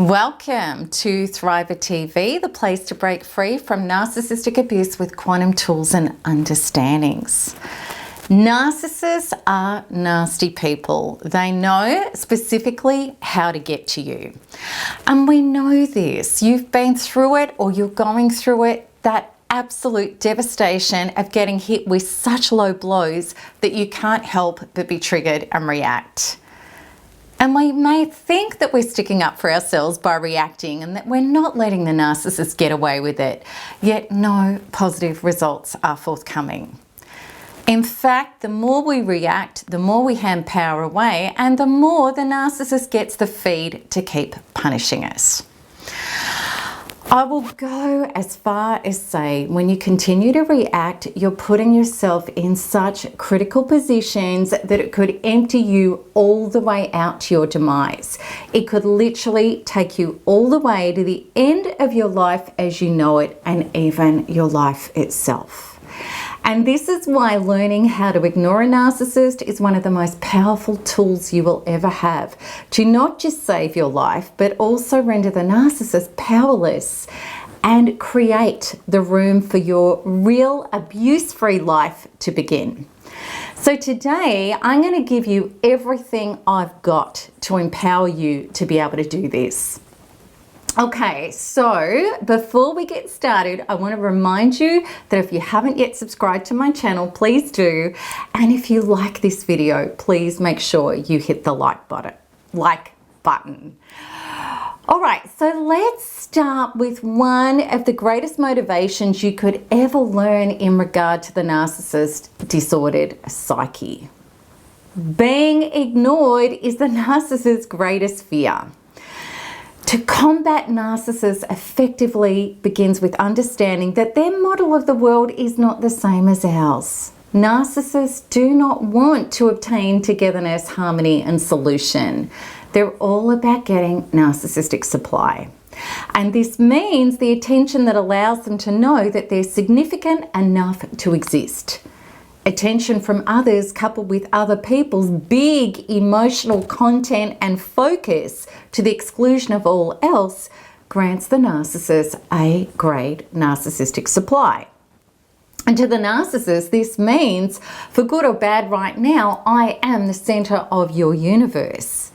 Welcome to Thriver TV, the place to break free from narcissistic abuse with quantum tools and understandings. Narcissists are nasty people. They know specifically how to get to you. And we know this. You've been through it or you're going through it, that absolute devastation of getting hit with such low blows that you can't help but be triggered and react. And we may think that we're sticking up for ourselves by reacting and that we're not letting the narcissist get away with it, yet no positive results are forthcoming. In fact, the more we react, the more we hand power away, and the more the narcissist gets the feed to keep punishing us. I will go as far as say, when you continue to react, you're putting yourself in such critical positions that it could empty you all the way out to your demise. It could literally take you all the way to the end of your life as you know it, and even your life itself. And this is why learning how to ignore a narcissist is one of the most powerful tools you will ever have to not just save your life, but also render the narcissist powerless and create the room for your real abuse-free life to begin. So today, I'm going to give you everything I've got to empower you to be able to do this. Okay, so before we get started, I want to remind you that if you haven't yet subscribed to my channel, please do. And if you like this video, please make sure you hit the like button. All right, so let's start with one of the greatest motivations you could ever learn in regard to the narcissist disordered psyche. Being ignored is the narcissist's greatest fear. To combat narcissists effectively begins with understanding that their model of the world is not the same as ours. Narcissists do not want to obtain togetherness, harmony, and solution. They're all about getting narcissistic supply. And this means the attention that allows them to know that they're significant enough to exist. Attention from others coupled with other people's big emotional content and focus to the exclusion of all else grants the narcissist a grade narcissistic supply. And to the narcissist, this means, for good or bad right now, I am the center of your universe.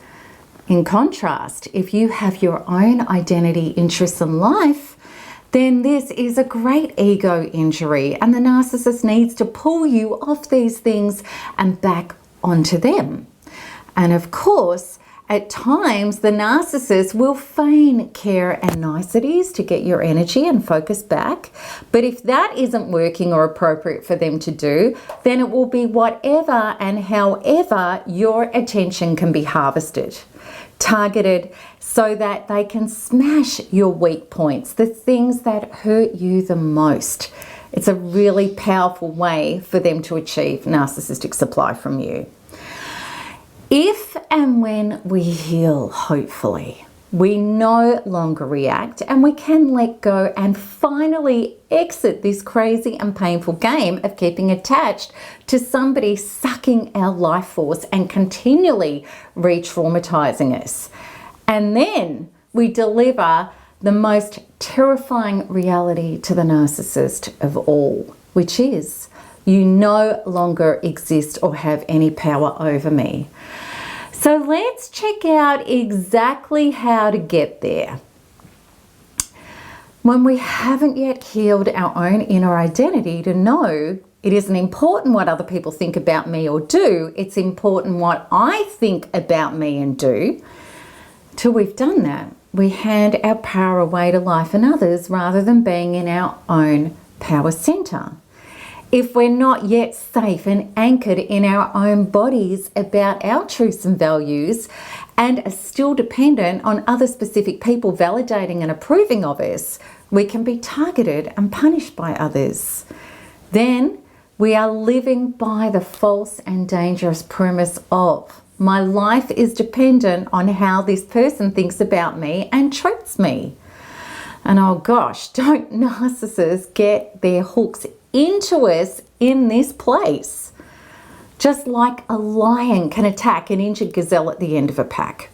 In contrast, if you have your own identity, interests, and life, then this is a great ego injury, and the narcissist needs to pull you off these things and back onto them. And of course, at times the narcissist will feign care and niceties to get your energy and focus back. But if that isn't working or appropriate for them to do, then it will be whatever and however your attention can be harvested, targeted, so that they can smash your weak points, the things that hurt you the most. It's a really powerful way for them to achieve narcissistic supply from you. If and when we heal, hopefully, we no longer react and we can let go and finally exit this crazy and painful game of keeping attached to somebody sucking our life force and continually re-traumatizing us. And then we deliver the most terrifying reality to the narcissist of all, which is, you no longer exist or have any power over me. So let's check out exactly how to get there. When we haven't yet healed our own inner identity to know it isn't important what other people think about me or do, it's important what I think about me and do. Till we've done that, we hand our power away to life and others rather than being in our own power center. If we're not yet safe and anchored in our own bodies about our truths and values and are still dependent on other specific people validating and approving of us, we can be targeted and punished by others. Then we are living by the false and dangerous premise of, my life is dependent on how this person thinks about me and treats me. And oh gosh, don't narcissists get their hooks into us in this place? Just like a lion can attack an injured gazelle at the end of a pack,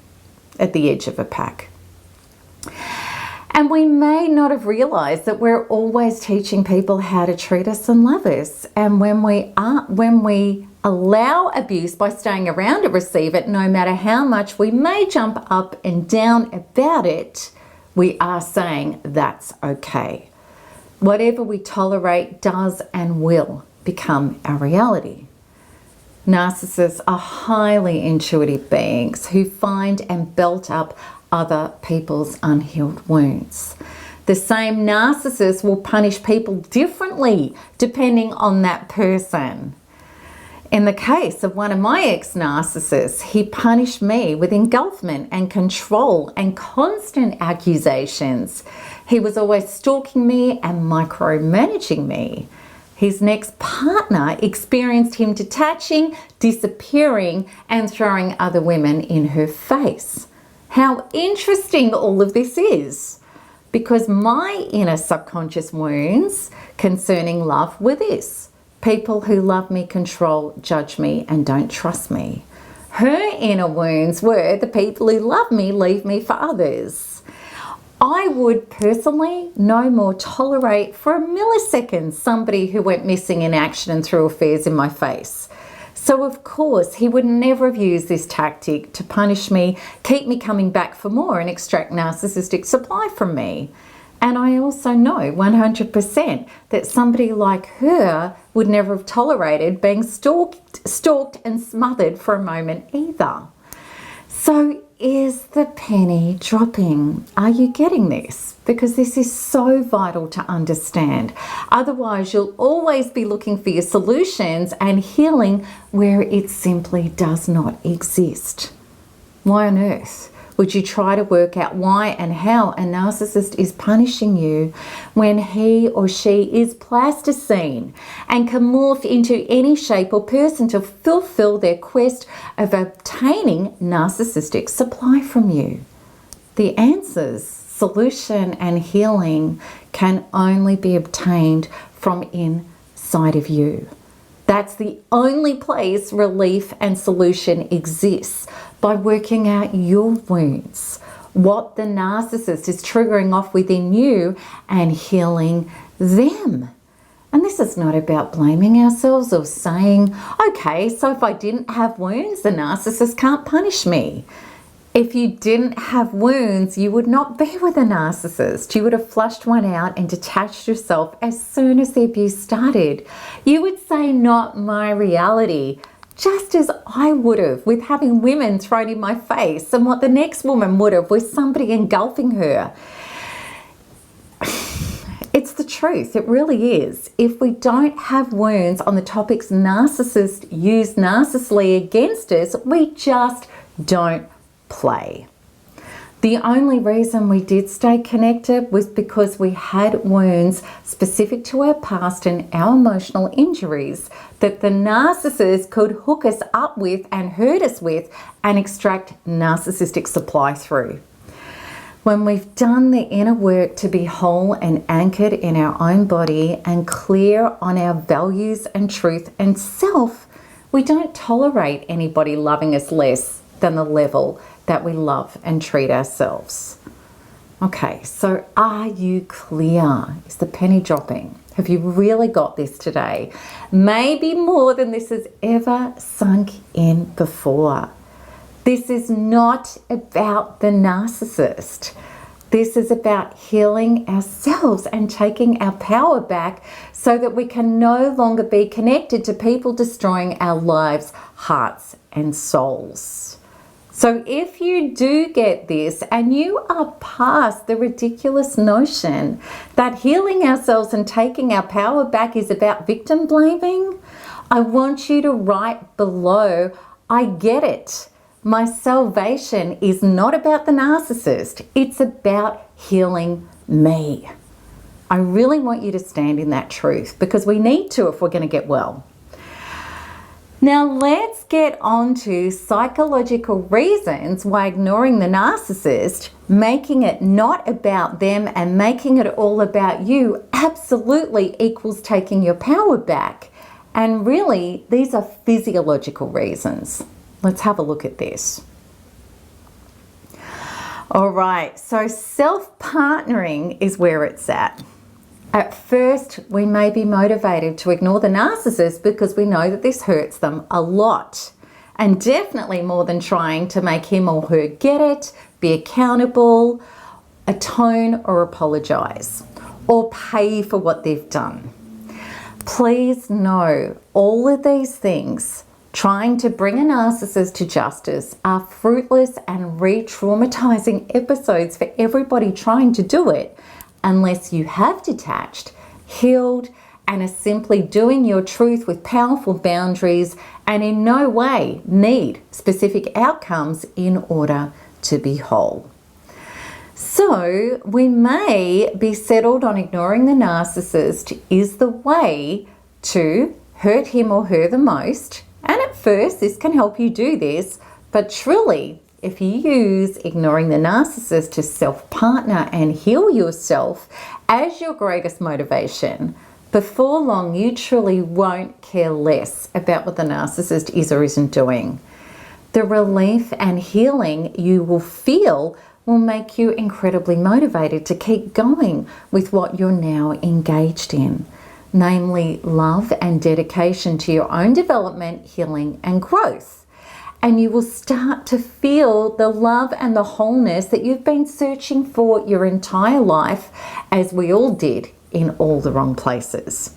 at the edge of a pack. And we may not have realized that we're always teaching people how to treat us and love us. And when we allow abuse by staying around to receive it, no matter how much we may jump up and down about it, we are saying that's okay. Whatever we tolerate does and will become our reality. Narcissists are highly intuitive beings who find and belt up other people's unhealed wounds. The same narcissist will punish people differently depending on that person. In the case of one of my ex-narcissists, he punished me with engulfment and control and constant accusations. He was always stalking me and micromanaging me. His next partner experienced him detaching, disappearing, and throwing other women in her face. How interesting all of this is, because my inner subconscious wounds concerning love were this: people who love me, control, judge me, and don't trust me. Her inner wounds were the people who love me, leave me for others. I would personally no more tolerate for a millisecond somebody who went missing in action and threw affairs in my face. So of course he would never have used this tactic to punish me, keep me coming back for more, and extract narcissistic supply from me. And I also know 100% that somebody like her would never have tolerated being stalked and smothered for a moment either. So is the penny dropping? Are you getting this? Because this is so vital to understand. Otherwise, you'll always be looking for your solutions and healing where it simply does not exist. Why on earth would you try to work out why and how a narcissist is punishing you when he or she is plasticine and can morph into any shape or person to fulfill their quest of obtaining narcissistic supply from you? The answers, solution, and healing can only be obtained from inside of you. That's the only place relief and solution exists, by working out your wounds, what the narcissist is triggering off within you, and healing them. And this is not about blaming ourselves or saying, okay, so if I didn't have wounds, the narcissist can't punish me. If you didn't have wounds, you would not be with a narcissist. You would have flushed one out and detached yourself as soon as the abuse started. You would say, not my reality, just as I would have with having women thrown in my face, and what the next woman would have with somebody engulfing her. It's the truth, it really is. If we don't have wounds on the topics narcissists use narcissically against us, we just don't play. The only reason we did stay connected was because we had wounds specific to our past and our emotional injuries that the narcissist could hook us up with and hurt us with and extract narcissistic supply through. When we've done the inner work to be whole and anchored in our own body and clear on our values and truth and self, we don't tolerate anybody loving us less than the level that we love and treat ourselves. Okay, so are you clear? Is the penny dropping? Have you really got this today? Maybe more than this has ever sunk in before. This is not about the narcissist. This is about healing ourselves and taking our power back so that we can no longer be connected to people destroying our lives, hearts, and souls. So if you do get this and you are past the ridiculous notion that healing ourselves and taking our power back is about victim blaming, I want you to write below, I get it. My salvation is not about the narcissist. It's about healing me. I really want you to stand in that truth because we need to if we're going to get well. Now let's get on to psychological reasons why ignoring the narcissist, making it not about them and making it all about you absolutely equals taking your power back. And really, these are physiological reasons. Let's have a look at this. All right, so self-partnering is where it's at. At first, we may be motivated to ignore the narcissist because we know that this hurts them a lot. And definitely more than trying to make him or her get it, be accountable, atone or apologize, or pay for what they've done. Please know all of these things, trying to bring a narcissist to justice, are fruitless and re-traumatizing episodes for everybody trying to do it, unless you have detached, healed, and are simply doing your truth with powerful boundaries and in no way need specific outcomes in order to be whole. So we may be settled on ignoring the narcissist is the way to hurt him or her the most. And at first, this can help you do this, but truly, if you use ignoring the narcissist to self-partner and heal yourself as your greatest motivation, before long, you truly won't care less about what the narcissist is or isn't doing. The relief and healing you will feel will make you incredibly motivated to keep going with what you're now engaged in, namely love and dedication to your own development, healing, and growth. And you will start to feel the love and the wholeness that you've been searching for your entire life, as we all did in all the wrong places.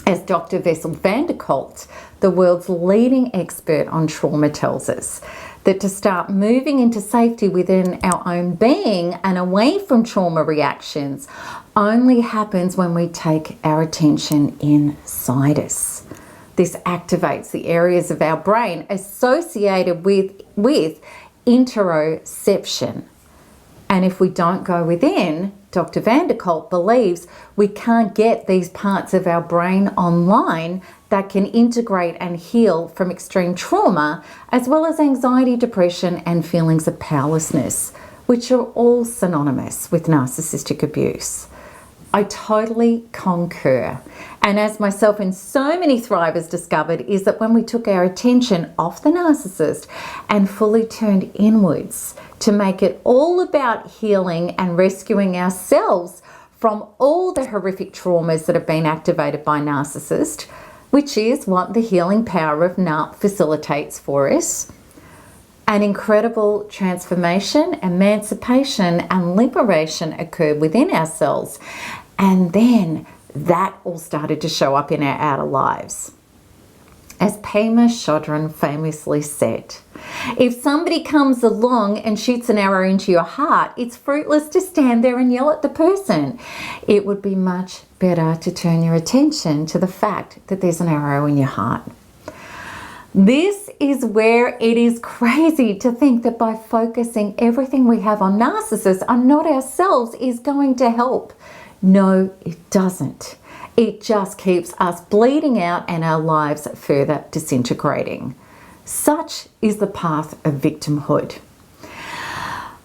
As Dr. Bessel van der Kolk, the world's leading expert on trauma, tells us, that to start moving into safety within our own being and away from trauma reactions only happens when we take our attention inside us. This activates the areas of our brain associated with interoception. And if we don't go within, Dr. van der Kolk believes we can't get these parts of our brain online that can integrate and heal from extreme trauma, as well as anxiety, depression, and feelings of powerlessness, which are all synonymous with narcissistic abuse. I totally concur. And as myself and so many thrivers discovered, is that when we took our attention off the narcissist and fully turned inwards to make it all about healing and rescuing ourselves from all the horrific traumas that have been activated by narcissist, which is what the healing power of NARP facilitates for us, an incredible transformation, emancipation, and liberation occurred within ourselves. And then that all started to show up in our outer lives. As Pema Chodron famously said, if somebody comes along and shoots an arrow into your heart, it's fruitless to stand there and yell at the person. It would be much better to turn your attention to the fact that there's an arrow in your heart. This is where it is crazy to think that by focusing everything we have on narcissists and not ourselves is going to help. No, it doesn't. It just keeps us bleeding out and our lives further disintegrating. Such is the path of victimhood.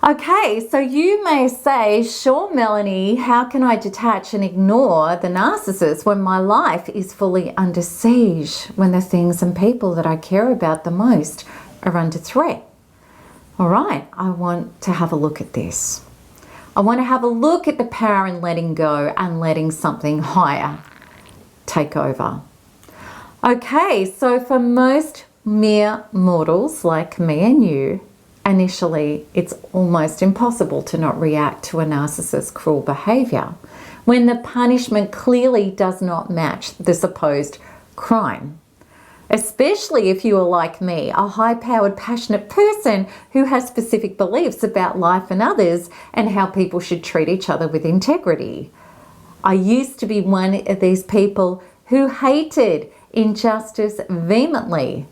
Okay, so you may say, sure, Melanie, how can I detach and ignore the narcissist when my life is fully under siege, when the things and people that I care about the most are under threat? All right, I want to have a look at this. I want to have a look at the power in letting go and letting something higher take over. Okay, so for most mere mortals like me and you, initially it's almost impossible to not react to a narcissist's cruel behaviour when the punishment clearly does not match the supposed crime. Especially if you are like me, a high-powered, passionate person who has specific beliefs about life and others and how people should treat each other with integrity. I used to be one of these people who hated injustice vehemently.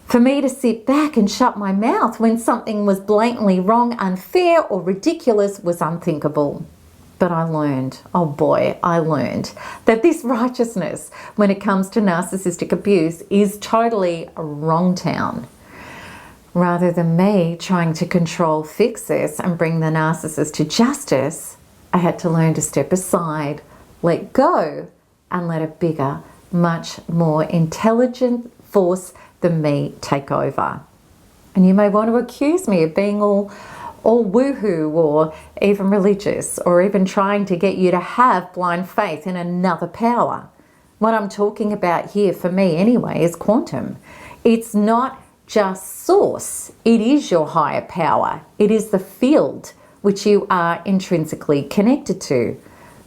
For me to sit back and shut my mouth when something was blatantly wrong, unfair, or ridiculous was unthinkable. But I learned, oh boy, I learned that this righteousness when it comes to narcissistic abuse is totally wrong town. Rather than me trying to control, fix this, and bring the narcissist to justice, I had to learn to step aside, let go, and let a bigger, much more intelligent force than me take over. And you may want to accuse me of being all or woohoo, or even religious, or even trying to get you to have blind faith in another power. What I'm talking about here, for me anyway, is quantum. It's not just source. It is your higher power. It is the field which you are intrinsically connected to.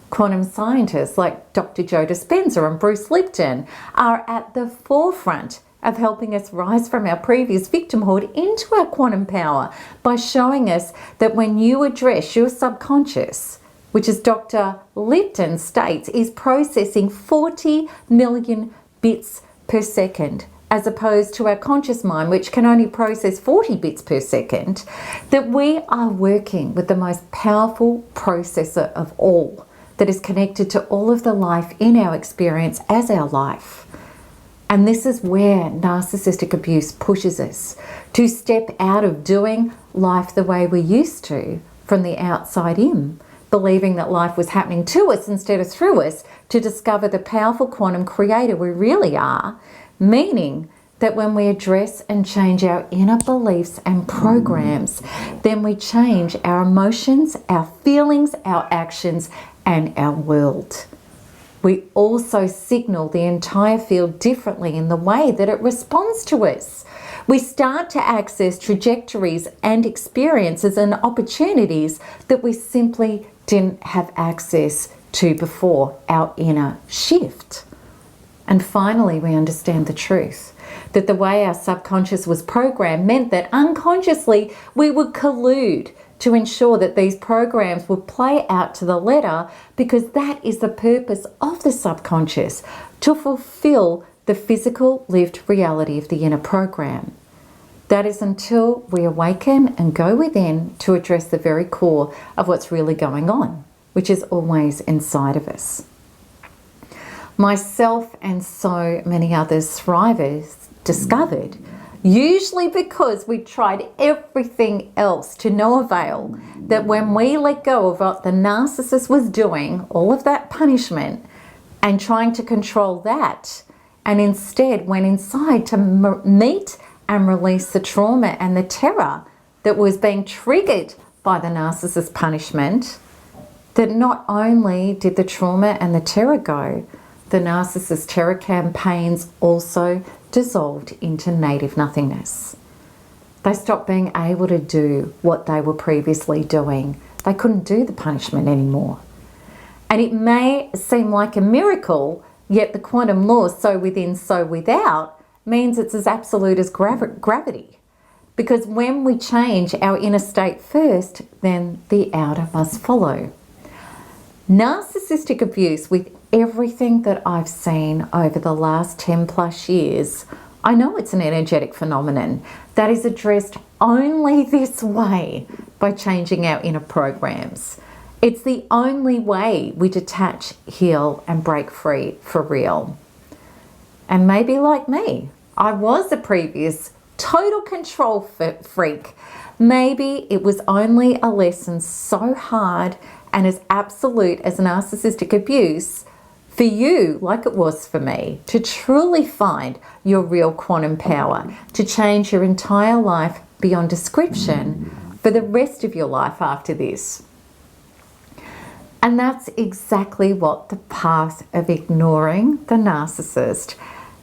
Quantum scientists like Dr. Joe Dispenza and Bruce Lipton are at the forefront of helping us rise from our previous victimhood into our quantum power by showing us that when you address your subconscious, which as Dr. Lipton states is processing 40 million bits per second, as opposed to our conscious mind, which can only process 40 bits per second, that we are working with the most powerful processor of all that is connected to all of the life in our experience as our life. And this is where narcissistic abuse pushes us to step out of doing life the way we used to from the outside in, believing that life was happening to us instead of through us, to discover the powerful quantum creator we really are, meaning that when we address and change our inner beliefs and programs, then we change our emotions, our feelings, our actions, and our world. We also signal the entire field differently in the way that it responds to us. We start to access trajectories and experiences and opportunities that we simply didn't have access to before our inner shift. And finally, we understand the truth that the way our subconscious was programmed meant that unconsciously we would collude to ensure that these programs would play out to the letter, because that is the purpose of the subconscious, to fulfill the physical lived reality of the inner program. That is until we awaken and go within to address the very core of what's really going on, which is always inside of us. Myself and so many other thrivers discovered, usually because we tried everything else to no avail, that when we let go of what the narcissist was doing, all of that punishment, and trying to control that, and instead went inside to meet and release the trauma and the terror that was being triggered by the narcissist punishment, that not only did the trauma and the terror go, the narcissist terror campaigns also dissolved into native nothingness. They stopped being able to do what they were previously doing. They couldn't do the punishment anymore. And it may seem like a miracle, yet the quantum law, so within, so without, means it's as absolute as gravity. Because when we change our inner state first, then the outer must follow. Narcissistic abuse, with everything that I've seen over the last 10 plus years, I know it's an energetic phenomenon that is addressed only this way, by changing our inner programs. It's the only way we detach, heal, and break free for real. And maybe like me, I was a previous total control freak. Maybe it was only a lesson so hard and as absolute as narcissistic abuse for you, like it was for me, to truly find your real quantum power, to change your entire life beyond description for the rest of your life after this. And that's exactly what the path of ignoring the narcissist,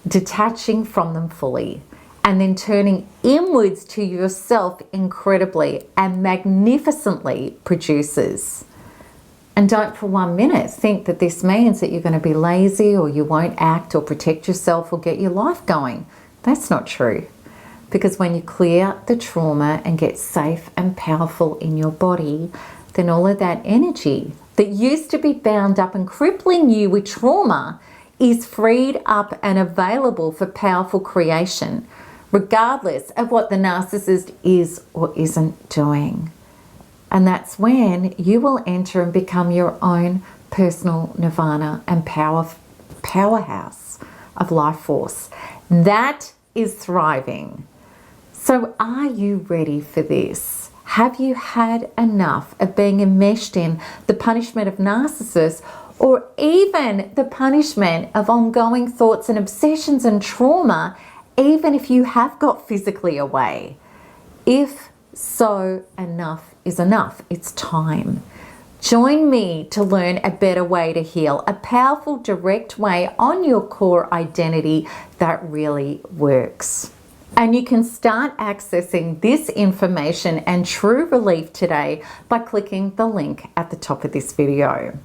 detaching from them fully, and then turning inwards to yourself incredibly and magnificently produces. And don't for 1 minute think that this means that you're going to be lazy, or you won't act or protect yourself or get your life going. That's not true. Because when you clear the trauma and get safe and powerful in your body, then all of that energy that used to be bound up and crippling you with trauma is freed up and available for powerful creation, regardless of what the narcissist is or isn't doing. And that's when you will enter and become your own personal nirvana and powerhouse of life force. That is thriving. So are you ready for this? Have you had enough of being enmeshed in the punishment of narcissists, or even the punishment of ongoing thoughts and obsessions and trauma, even if you have got physically away? If So enough is enough. It's time. Join me to learn a better way to heal, a powerful, direct way on your core identity that really works. And you can start accessing this information and true relief today by clicking the link at the top of this video.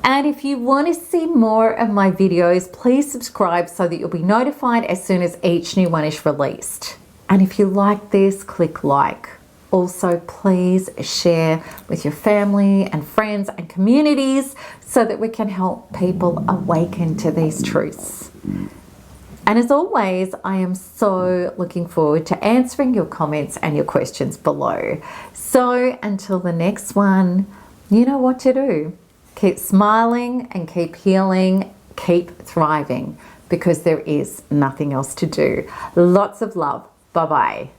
And if you want to see more of my videos, please subscribe so that you'll be notified as soon as each new one is released. And if you like this, click like. Also, please share with your family and friends and communities so that we can help people awaken to these truths. And as always, I am so looking forward to answering your comments and your questions below. So until the next one, you know what to do. Keep smiling and keep healing, keep thriving, because there is nothing else to do. Lots of love. Bye-bye.